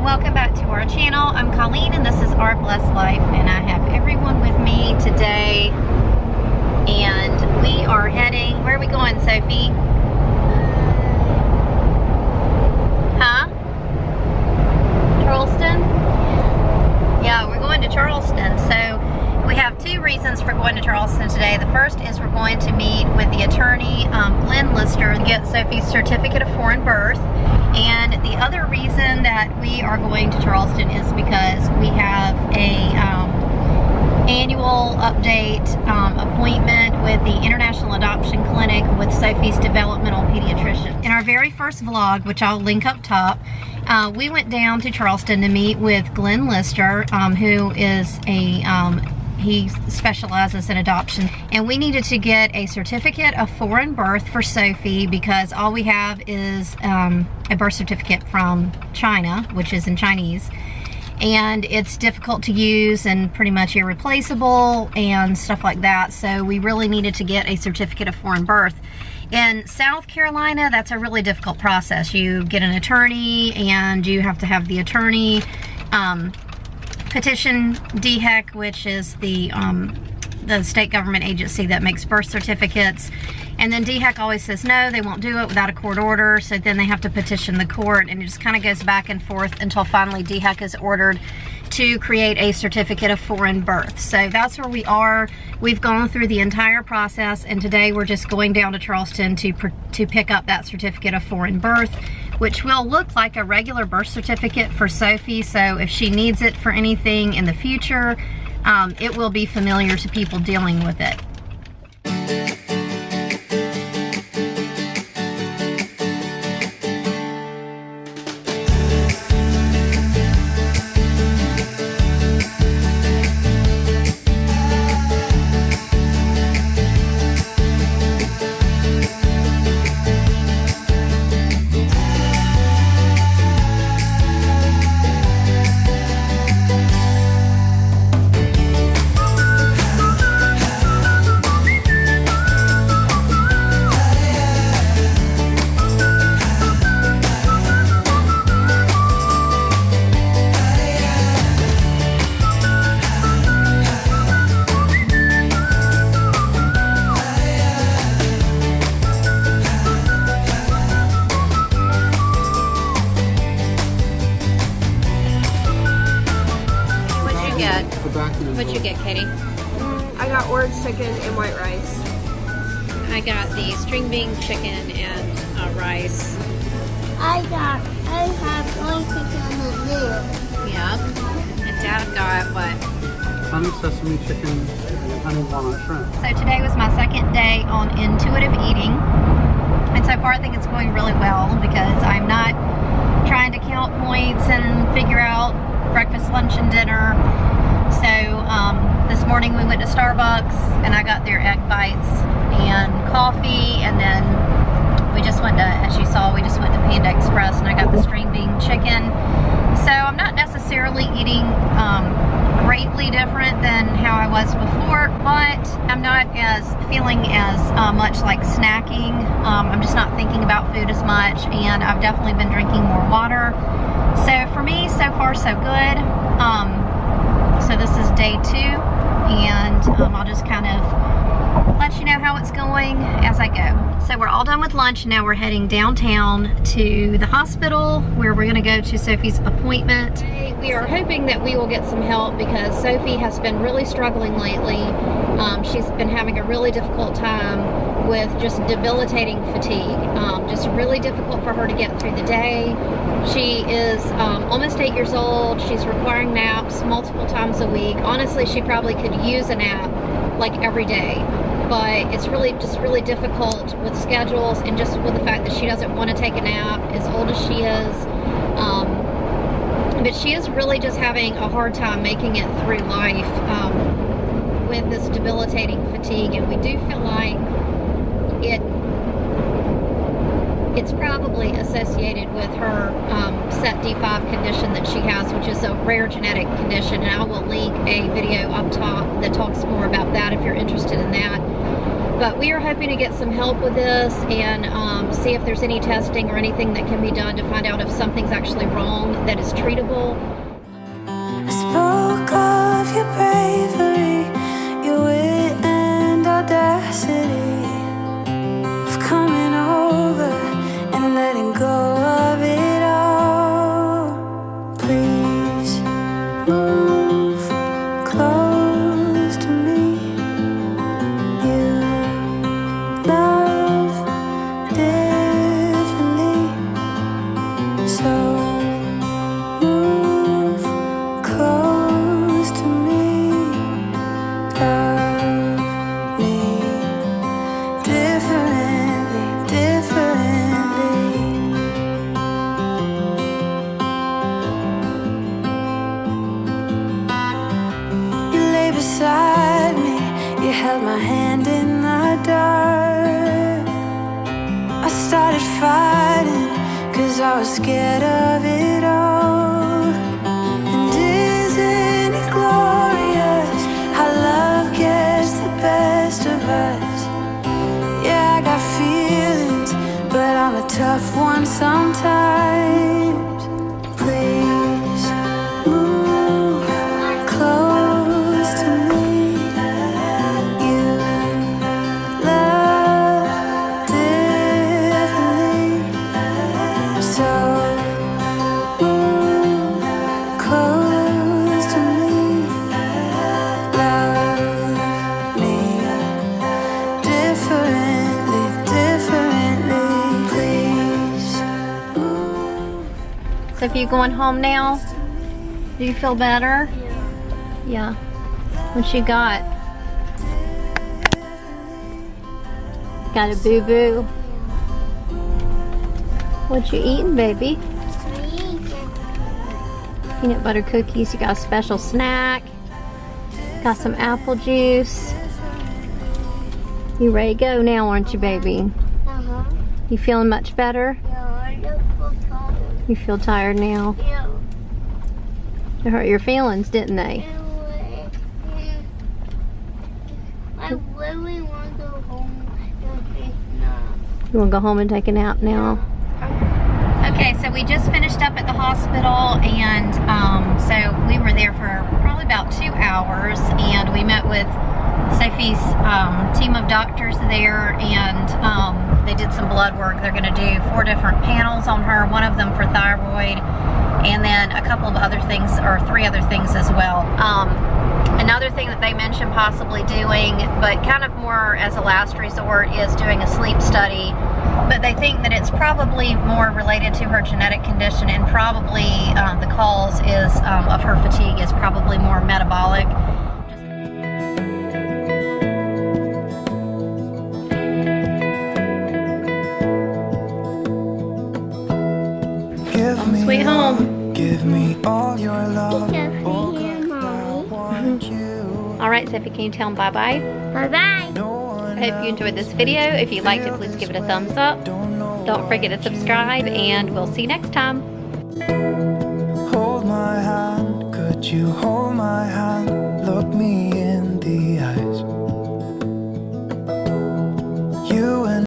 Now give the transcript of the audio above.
and welcome back to our channel. I'm Colleen and this is Our Blessed Life, and I have everyone with me today, and we are heading, where are we going, Sophie? Huh? Charleston? Yeah, we're going to Charleston. So we have two reasons for going to Charleston today. The first is we're going to meet with the attorney, Glenn Lister, to get Sophie's certificate of foreign birth. And the other reason that we are going to Charleston is because we have a annual update appointment with the International Adoption Clinic with Sophie's developmental pediatrician. In our very first vlog, which I'll link up top, we went down to Charleston to meet with Glenn Lister, who is he specializes in adoption, and we needed to get a certificate of foreign birth for Sophie because all we have is a birth certificate from China, which is in Chinese, and it's difficult to use and pretty much irreplaceable and stuff like that. So we really needed to get a certificate of foreign birth. In South Carolina, that's a really difficult process. You get an attorney and you have to have the attorney petition DHEC, which is the state government agency that makes birth certificates, and then DHEC always says no, they won't do it without a court order, so then they have to petition the court, and it just kind of goes back and forth until finally DHEC is ordered to create a certificate of foreign birth. So that's where we are. We've gone through the entire process, and today we're just going down to Charleston to pick up that certificate of foreign birth, which will look like a regular birth certificate for Sophie. So if she needs it for anything in the future, it will be familiar to people dealing with it. What'd you get, Katie? I got orange chicken and white rice. I got the string bean chicken and rice. I have orange chicken and milk. Yep. And Dad got what? Honey sesame chicken, honey walnut shrimp. So today was my second day on intuitive eating, and so far I think it's going really well because I'm not trying to count points and figure out breakfast, lunch, and dinner. So this morning we went to Starbucks and I got their egg bites and coffee, and then we just went to, as you saw, we just went to Panda Express and I got the string bean chicken. So I'm not necessarily eating greatly different than how I was before, but I'm not feeling as much like snacking. I'm just not thinking about food as much, and I've definitely been drinking more water. So for me, so far so good. So this is day 2, and I'll just kind of let you know how it's going as I go. So we're all done with lunch. Now we're heading downtown to the hospital where we're gonna go to Sophie's appointment. We are hoping that we will get some help because Sophie has been really struggling lately. She's been having a really difficult time with just debilitating fatigue. Just really difficult for her to get through the day. She is almost 8 years old. She's requiring naps multiple times a week. Honestly, she probably could use a nap like every day, but it's really difficult with schedules and just with the fact that she doesn't want to take a nap as old as she is. But she is really just having a hard time making it through life with this debilitating fatigue, and we do feel like it's probably associated with her SETD5 condition that she has, which is a rare genetic condition, and I will link a video up top that talks more about that if you're interested in that. But we are hoping to get some help with this and see if there's any testing or anything that can be done to find out if something's actually wrong that is treatable. I spoke of your bravery, your wit and audacity, of coming over and letting go of it all. Please move close to me. You love differently, so move close to me. Love me differently, differently. You lay beside me, you held my hand in the dark. I started fighting, 'cause I was scared of it all. And isn't it glorious how love gets the best of us? Yeah, I got feelings, but I'm a tough one sometimes. Please move close to me. You love differently, so move close to me. Love me differently, differently. Please move. Sophie, you going home now? Do you feel better? Yeah. What you got? Got a boo-boo? What you eating, baby? Peanut butter cookies. You got a special snack. Got some apple juice. You ready to go now, aren't you, baby? Uh-huh. You feeling much better? Yeah, I look for color. You feel tired now? Yeah. It hurt your feelings, didn't they? I really want to go home and take a nap. You want to go home and take a nap now? Okay, so we just finished up at the hospital, and so we were there for probably about 2 hours, and we met with Sophie's team of doctors there, and they did some blood work. They're going to do 4 different panels on her, one of them for thyroid, and then a couple of other things, or 3 other things as well. Another thing that they mentioned possibly doing, but kind of more as a last resort, is doing a sleep study. But they think that it's probably more related to her genetic condition, and probably the cause is of her fatigue is probably more metabolic. Sweet home. Give me all your love. Because we hear Mommy. All right, Sophie, can you tell them bye-bye? Bye-bye. I hope you enjoyed this video. If you liked it, please give it a thumbs up. Don't forget to subscribe, and we'll see you next time. Hold my hand, could you hold my hand? Look me in the eye.